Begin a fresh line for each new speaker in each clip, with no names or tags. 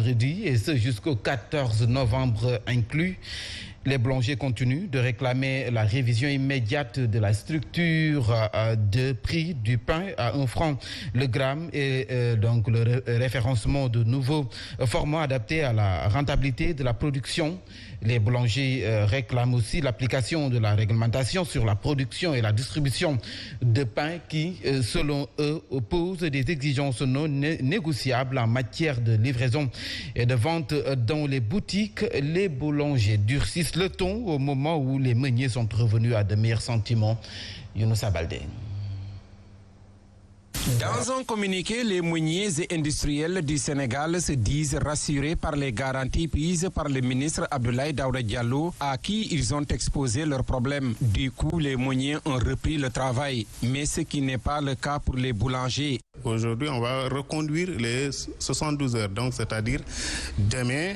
vendredi et ce jusqu'au 14 novembre inclus. Les boulangers continuent de réclamer la révision immédiate de la structure de prix du pain à 1 franc le gramme et donc le référencement de nouveaux formats adaptés à la rentabilité de la production. Les boulangers réclament aussi l'application de la réglementation sur la production et la distribution de pain qui, selon eux, pose des exigences non négociables en matière de livraison et de vente dans les boutiques. Les boulangers durcissent le ton au moment où les meuniers sont revenus à de meilleurs sentiments. Younoussa Baldé.
Dans un communiqué, les meuniers et industriels du Sénégal se disent rassurés par les garanties prises par le ministre Abdoulaye Daouda Diallo, à qui ils ont exposé leurs problèmes. Du coup, les meuniers ont repris le travail, mais ce qui n'est pas le cas pour les boulangers.
Aujourd'hui, on va reconduire les 72 heures, donc c'est-à-dire demain,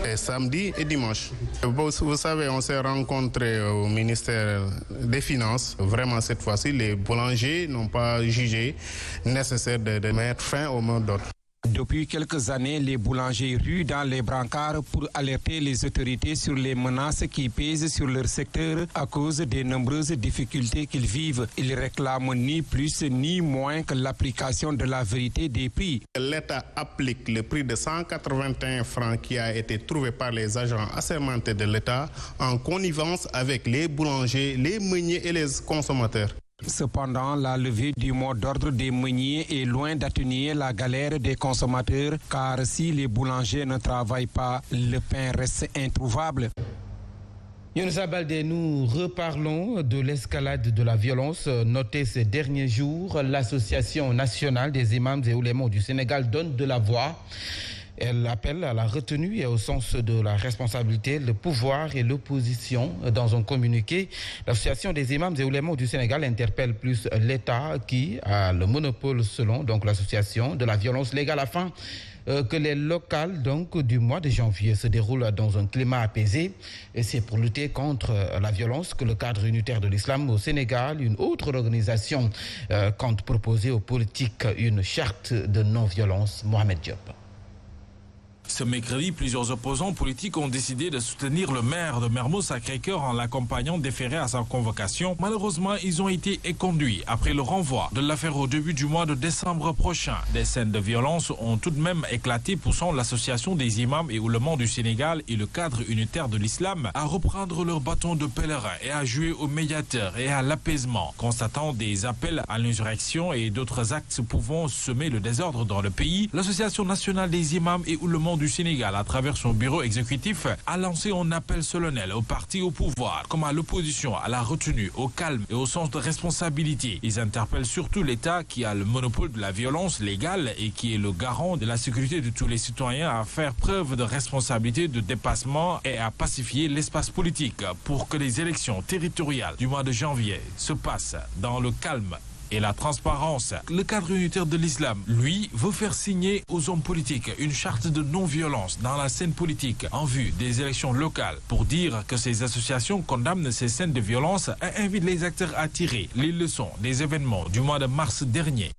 et samedi et dimanche. Vous savez, on s'est rencontrés au ministère des Finances. Vraiment, cette fois-ci, les boulangers n'ont pas jugé nécessaire de mettre fin au mot d'ordre.
Depuis quelques années, les boulangers ruent dans les brancards pour alerter les autorités sur les menaces qui pèsent sur leur secteur à cause des nombreuses difficultés qu'ils vivent. Ils réclament ni plus ni moins que l'application de la vérité des prix.
L'État applique le prix de 181 francs qui a été trouvé par les agents assermentés de l'État en connivence avec les boulangers, les meuniers et les consommateurs.
Cependant, la levée du mot d'ordre des meuniers est loin d'atténuer la galère des consommateurs, car si les boulangers ne travaillent pas, le pain reste introuvable.
Younoussa Baldé, nous reparlons de l'escalade de la violence notée ces derniers jours. L'Association nationale des imams et oulémas du Sénégal donne de la voix. Elle appelle à la retenue et au sens de la responsabilité, le pouvoir et l'opposition. Dans un communiqué, l'Association des imams et oulémas du Sénégal interpelle plus l'État qui a le monopole, selon donc l'association, de la violence légale afin que les locales du mois de janvier se déroulent dans un climat apaisé. Et c'est pour lutter contre la violence que le cadre unitaire de l'islam au Sénégal, une autre organisation, compte proposer aux politiques une charte de non-violence. Mohamed Diop.
Ce mercredi, plusieurs opposants politiques ont décidé de soutenir le maire de Mermoz-Sacré-Cœur en l'accompagnant déféré à sa convocation. Malheureusement, ils ont été éconduits après le renvoi de l'affaire au début du mois de décembre prochain. Des scènes de violence ont tout de même éclaté, poussant l'association des imams et oulémas du Sénégal et le cadre unitaire de l'islam à reprendre leur bâton de pèlerin et à jouer au médiateur et à l'apaisement. Constatant des appels à l'insurrection et d'autres actes pouvant semer le désordre dans le pays, l'association nationale des imams et oulémas du Sénégal, à travers son bureau exécutif, a lancé un appel solennel aux partis au pouvoir, comme à l'opposition, à la retenue, au calme et au sens de responsabilité. Ils interpellent surtout l'État qui a le monopole de la violence légale et qui est le garant de la sécurité de tous les citoyens à faire preuve de responsabilité, de dépassement et à pacifier l'espace politique pour que les élections territoriales du mois de janvier se passent dans le calme et la transparence. Le cadre unitaire de l'islam, lui, veut faire signer aux hommes politiques une charte de non-violence dans la scène politique en vue des élections locales pour dire que ces associations condamnent ces scènes de violence et invitent les acteurs à tirer les leçons des événements du mois de mars dernier.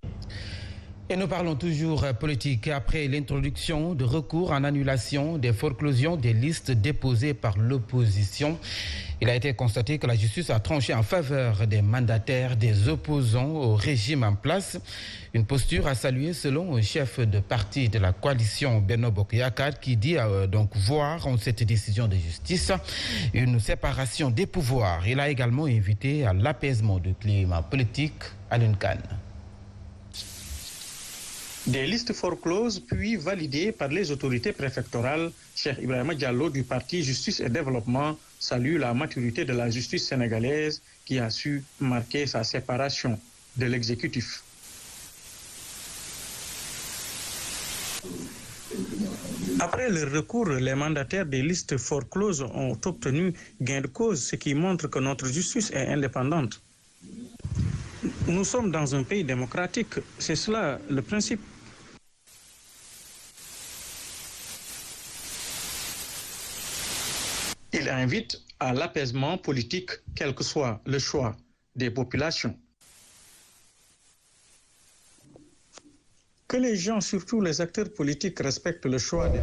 Et nous parlons toujours politique après l'introduction de recours en annulation des foreclosions des listes déposées par l'opposition. Il a été constaté que la justice a tranché en faveur des mandataires des opposants au régime en place. Une posture à saluer selon un chef de parti de la coalition Benno Bokk Yakaar qui dit donc voir en cette décision de justice une séparation des pouvoirs. Il a également invité à l'apaisement du climat politique à l'UNCAN.
Des listes forecloses puis validées par les autorités préfectorales, Cheikh Ibrahima Diallo du parti Justice et Développement salue la maturité de la justice sénégalaise qui a su marquer sa séparation de l'exécutif. Après le recours, les mandataires des listes forecloses ont obtenu gain de cause, ce qui montre que notre justice est indépendante. Nous sommes dans un pays démocratique, c'est cela le principe. Il invite à l'apaisement politique, quel que soit le choix des populations. Que les gens, surtout les acteurs politiques, respectent le choix des...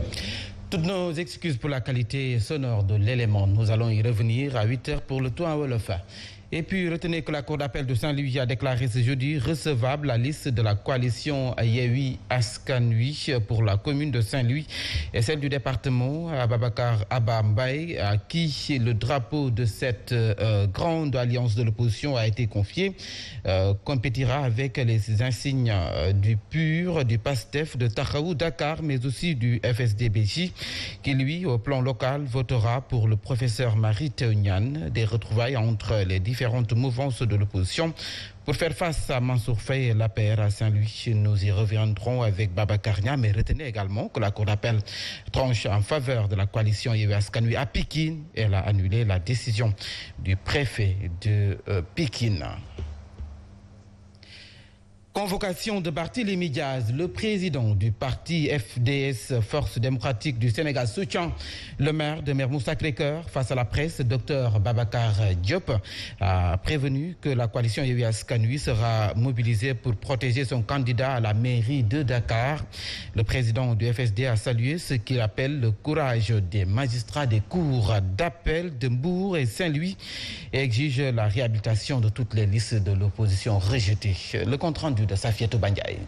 Toutes nos excuses pour la qualité sonore de l'élément. Nous allons y revenir à 8h pour le tour en Wolof. Et puis, retenez que la Cour d'appel de Saint-Louis a déclaré ce jeudi recevable la liste de la coalition Yewwi Askan Wi pour la commune de Saint-Louis et celle du département Ababacar Abba Mbaye, à qui le drapeau de cette grande alliance de l'opposition a été confié, compétira avec les insignes du PUR, du PASTEF, de Taxawu Dakar, mais aussi du FSD/BJ, qui lui, au plan local, votera pour le professeur Mary Teuw Niane. Des retrouvailles entre les différentes mouvances de l'opposition pour faire face à Mansour Faye et l'APR à Saint-Louis. Nous y reviendrons avec Babacar Niang, mais retenez également que la Cour d'appel tranche en faveur de la coalition Yewwi Askan Wi à Pikine. Elle a annulé la décision du préfet de Pikine. Convocation de Barthélémy Diaz, le président du parti FDS, Force démocratique du Sénégal, soutient le maire de Mermoz Sacré-Cœur. Face à la presse, Dr Babacar Diop a prévenu que la coalition Yewwi Askan Wi sera mobilisée pour protéger son candidat à la mairie de Dakar. Le président du FSD a salué ce qu'il appelle le courage des magistrats des cours d'appel de Mbour et Saint-Louis et exige la réhabilitation de toutes les listes de l'opposition rejetées. Le compte rendu de Safietou Bandiaï.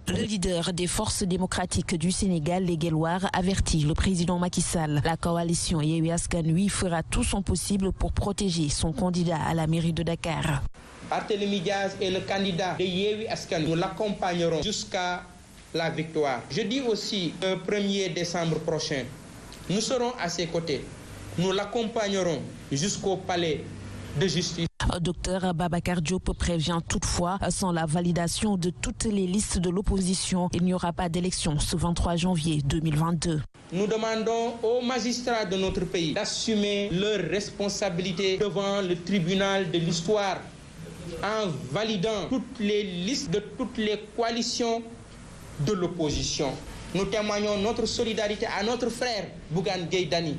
Le leader des forces démocratiques du Sénégal, les Guelwaars, avertit le président Macky Sall. La coalition Yewwi Askan Wi fera tout son possible pour protéger son candidat à la mairie de Dakar.
Barthélémy Diaz est le candidat de Yewwi Askan Wi. Nous l'accompagnerons jusqu'à la victoire. Je dis aussi, le 1er décembre prochain, nous serons à ses côtés. Nous l'accompagnerons jusqu'au palais de justice.
Docteur Babacar Diop prévient toutefois, sans la validation de toutes les listes de l'opposition, il n'y aura pas d'élection ce 23 janvier 2022.
Nous demandons aux magistrats de notre pays d'assumer leurs responsabilités devant le tribunal de l'histoire en validant toutes les listes de toutes les coalitions de l'opposition. Nous témoignons notre solidarité à notre frère Bougane Gueye Dany.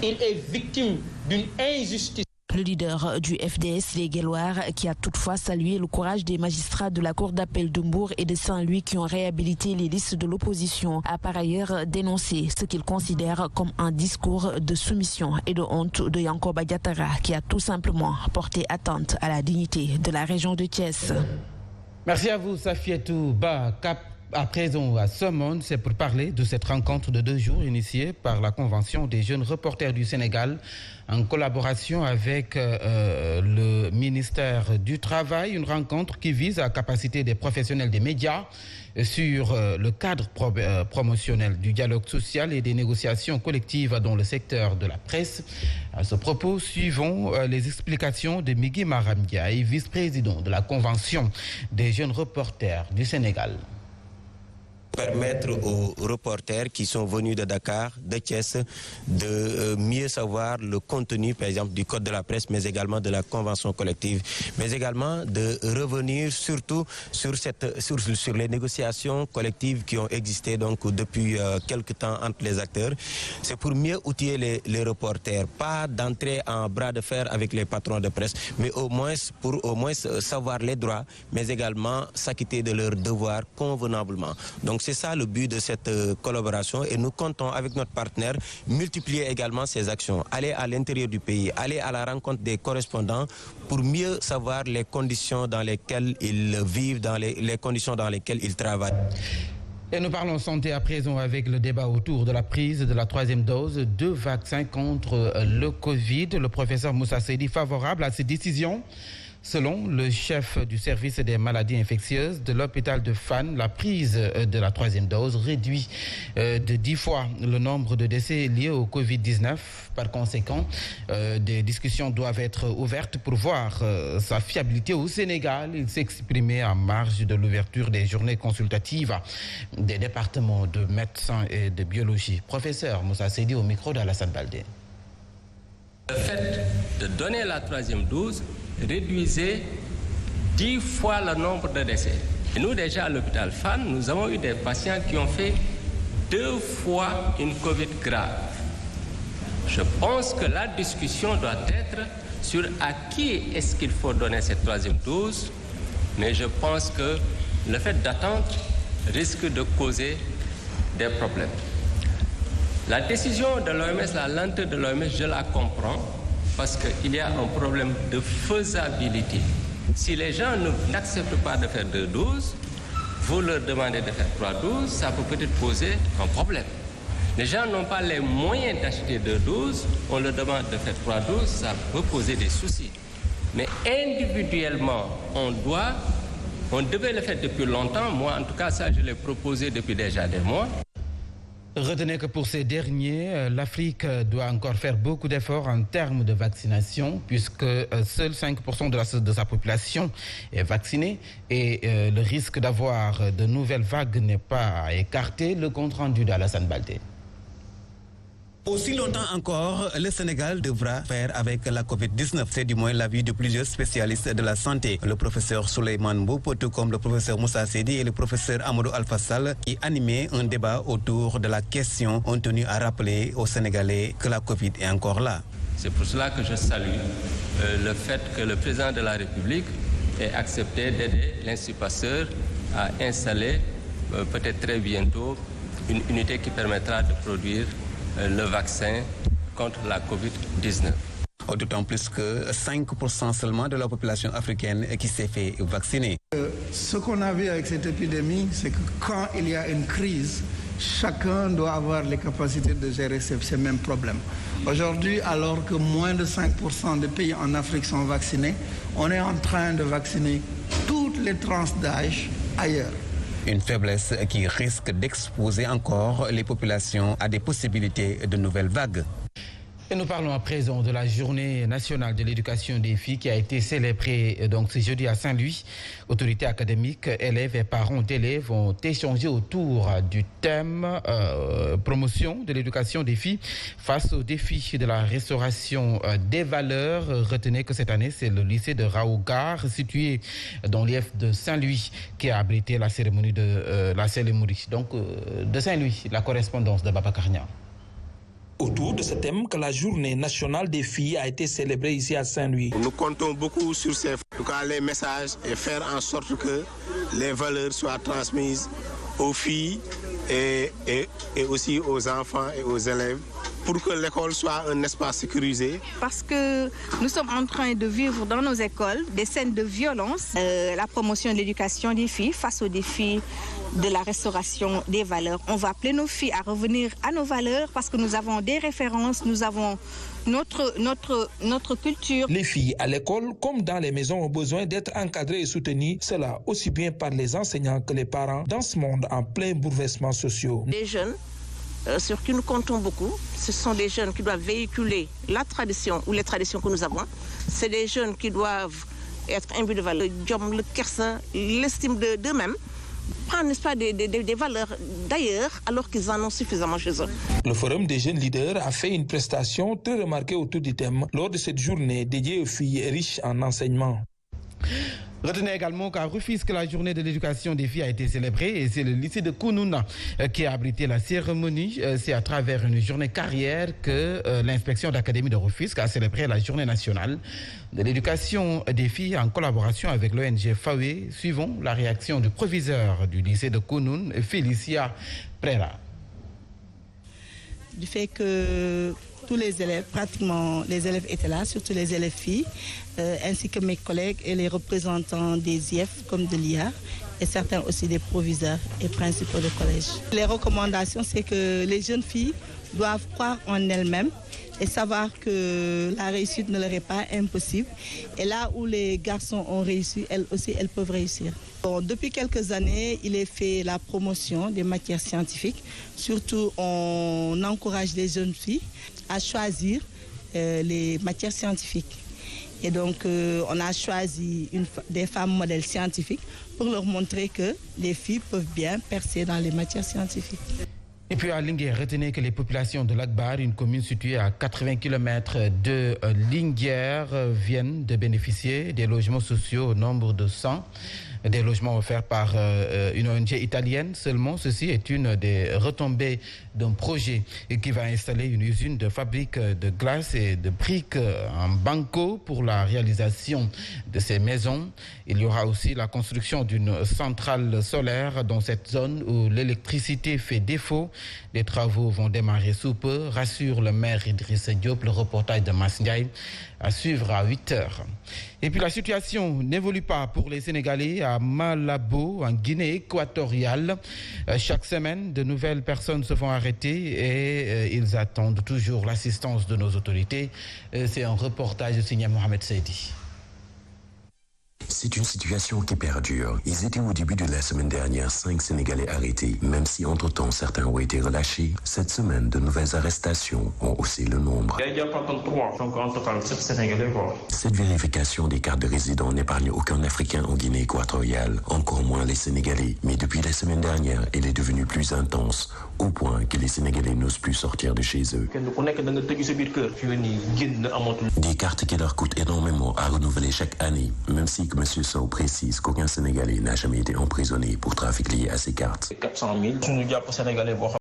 Il est victime d'une injustice.
Le leader du FDS, les Guelwaars, qui a toutefois salué le courage des magistrats de la Cour d'appel de Mbour et de Saint-Louis qui ont réhabilité les listes de l'opposition, a par ailleurs dénoncé ce qu'il considère comme un discours de soumission et de honte de Yankoba Diattara, qui a tout simplement porté atteinte à la dignité de la région de Thiès.
Merci à vous, Safietou Ba. À présent, à Somone, c'est pour parler de cette rencontre de 2 jours initiée par la Convention des jeunes reporters du Sénégal en collaboration avec le ministère du Travail. Une rencontre qui vise à capaciter des professionnels des médias sur le cadre promotionnel du dialogue social et des négociations collectives dans le secteur de la presse. À ce propos, suivons les explications de Migui Maram Ndiaye, vice-président de la Convention des jeunes reporters du Sénégal.
Permettre aux reporters qui sont venus de Dakar, de Thiès, de mieux savoir le contenu, par exemple, du code de la presse, mais également de la convention collective, mais également de revenir surtout sur les négociations collectives qui ont existé donc depuis quelque temps entre les acteurs. C'est pour mieux outiller les reporters, pas d'entrer en bras de fer avec les patrons de presse, mais pour au moins savoir les droits, mais également s'acquitter de leurs devoirs convenablement. Donc c'est ça le but de cette collaboration et nous comptons avec notre partenaire multiplier également ces actions, aller à l'intérieur du pays, aller à la rencontre des correspondants pour mieux savoir les conditions dans lesquelles ils vivent, dans les conditions dans lesquelles ils travaillent.
Et nous parlons santé à présent avec le débat autour de la prise de la 3e dose de vaccin contre le Covid. Le professeur Moussa Seydi favorable à ces décisions. Selon le chef du service des maladies infectieuses de l'hôpital de Fann, la prise de la 3e dose réduit de 10 fois le nombre de décès liés au Covid-19. Par conséquent, des discussions doivent être ouvertes pour voir sa fiabilité au Sénégal. Il s'exprimait en marge de l'ouverture des journées consultatives des départements de médecins et de biologie. Professeur Moussa Seydi au micro d'Alassane Baldé.
Le fait de donner la 3e dose réduisait 10 fois le nombre de décès. Et nous, déjà à l'hôpital Fann, nous avons eu des patients qui ont fait 2 fois une Covid grave. Je pense que la discussion doit être sur à qui est-ce qu'il faut donner cette 3e dose, mais je pense que le fait d'attendre risque de causer des problèmes. La décision de l'OMS, la lenteur de l'OMS, je la comprends parce qu'il y a un problème de faisabilité. Si les gens n'acceptent pas de faire 2 doses, vous leur demandez de faire 3 doses, ça peut peut-être poser un problème. Les gens n'ont pas les moyens d'acheter 2 doses, on leur demande de faire 3 doses, ça peut poser des soucis. Mais individuellement, on devait le faire depuis longtemps. Moi, en tout cas, ça, je l'ai proposé depuis déjà des mois.
Retenez que pour ces derniers, l'Afrique doit encore faire beaucoup d'efforts en termes de vaccination, puisque seuls 5% de sa population est vaccinée et le risque d'avoir de nouvelles vagues n'est pas à écarter. Le compte rendu d'Alassane Baldé.
Aussi longtemps encore, le Sénégal devra faire avec la Covid-19. C'est du moins l'avis de plusieurs spécialistes de la santé. Le professeur Souleymane Mboup, tout comme le professeur Moussa Seydi et le professeur Amadou Alpha Sall, qui animaient un débat autour de la question, ont tenu à rappeler aux Sénégalais que la Covid est encore là.
C'est pour cela que je salue le fait que le président de la République ait accepté d'aider l'Institut Pasteur à installer, peut-être très bientôt, une unité qui permettra de produire le vaccin contre la Covid-19.
D'autant plus que 5% seulement de la population africaine qui s'est fait vacciner.
Ce qu'on a vu avec cette épidémie, c'est que quand il y a une crise, chacun doit avoir les capacités de gérer ces mêmes problèmes. Aujourd'hui, alors que moins de 5% des pays en Afrique sont vaccinés, on est en train de vacciner toutes les tranches d'âge ailleurs.
Une faiblesse qui risque d'exposer encore les populations à des possibilités de nouvelles vagues.
Et nous parlons à présent de la journée nationale de l'éducation des filles qui a été célébrée donc ce jeudi à Saint-Louis. Autorités académiques, élèves et parents d'élèves ont échangé autour du thème promotion de l'éducation des filles face aux défis de la restauration des valeurs. Retenez que cette année, c'est le lycée de Raougar, situé dans l'IF de Saint-Louis, qui a abrité la cérémonie de de Saint-Louis, la correspondance de Baba Karnia.
Autour de ce thème que la journée nationale des filles a été célébrée ici à Saint-Louis.
Nous comptons beaucoup sur les messages et faire en sorte que les valeurs soient transmises aux filles et aussi aux enfants et aux élèves pour que l'école soit un espace sécurisé.
Parce que nous sommes en train de vivre dans nos écoles des scènes de violence, la promotion de l'éducation des filles face aux défis de la restauration des valeurs. On va appeler nos filles à revenir à nos valeurs parce que nous avons des références, nous avons notre culture.
Les filles à l'école comme dans les maisons ont besoin d'être encadrées et soutenues, cela aussi bien par les enseignants que les parents dans ce monde en plein bouleversement sociaux.
Les jeunes sur qui nous comptons beaucoup, ce sont des jeunes qui doivent véhiculer la tradition ou les traditions que nous avons. C'est des jeunes qui doivent être imbus de valeurs, le kersa, l'estime d'eux-mêmes. Prendre, n'est-ce pas, des valeurs d'ailleurs alors qu'ils en ont suffisamment chez eux.
Le Forum des jeunes leaders a fait une prestation très remarquée autour du thème lors de cette journée dédiée aux filles riches en enseignement.
Retenez également qu'à Rufisque, la journée de l'éducation des filles a été célébrée et c'est le lycée de Kounouna qui a abrité la cérémonie. C'est à travers une journée carrière que l'inspection d'académie de Rufisque a célébré la journée nationale de l'éducation des filles en collaboration avec l'ONG FAWE. Suivons la réaction du proviseur du lycée de Kounoun, Félicia Prera.
Du fait que tous les élèves, pratiquement les élèves étaient là, surtout les élèves filles, ainsi que mes collègues et les représentants des IF comme de l'IA et certains aussi des proviseurs et principaux de collège. Les recommandations, c'est que les jeunes filles doivent croire en elles-mêmes et savoir que la réussite ne leur est pas impossible. Et là où les garçons ont réussi, elles aussi, elles peuvent réussir. Bon, depuis quelques années, il est fait la promotion des matières scientifiques. Surtout, on encourage les jeunes filles à choisir les matières scientifiques. Et donc, on a choisi des femmes modèles scientifiques pour leur montrer que les filles peuvent bien percer dans les matières scientifiques.
Et puis à Linguère, retenez que les populations de Lagbar, une commune située à 80 km de Linguère, viennent de bénéficier des logements sociaux au nombre de 100. Des logements offerts par une ONG italienne seulement. Ceci est une des retombées d'un projet qui va installer une usine de fabrique de glace et de briques en banco pour la réalisation de ces maisons. Il y aura aussi la construction d'une centrale solaire dans cette zone où l'électricité fait défaut. Les travaux vont démarrer sous peu, rassure le maire Idrissa Diop. Le reportage de Mass Ndiaye à suivre à 8h. Et puis la situation n'évolue pas pour les Sénégalais à Malabo, en Guinée équatoriale. Chaque semaine, de nouvelles personnes se font arrêter et ils attendent toujours l'assistance de nos autorités. C'est un reportage signé Mohamed Seydi.
C'est une situation qui perdure. Ils étaient au début de la semaine dernière 5 Sénégalais arrêtés. Même si entre-temps certains ont été relâchés, cette semaine de nouvelles arrestations ont haussé le nombre.
Il y a pas 3, donc en total 7 Sénégalais.
Cette vérification des cartes de résidents n'épargne aucun Africain en Guinée équatoriale, encore moins les Sénégalais. Mais depuis la semaine dernière, elle est devenue plus intense, au point que les Sénégalais n'osent plus sortir de chez eux. Des cartes qui leur coûtent énormément à renouveler chaque année, même si M. Sow précise qu'aucun Sénégalais n'a jamais été emprisonné pour trafic lié à ces cartes.
400 000.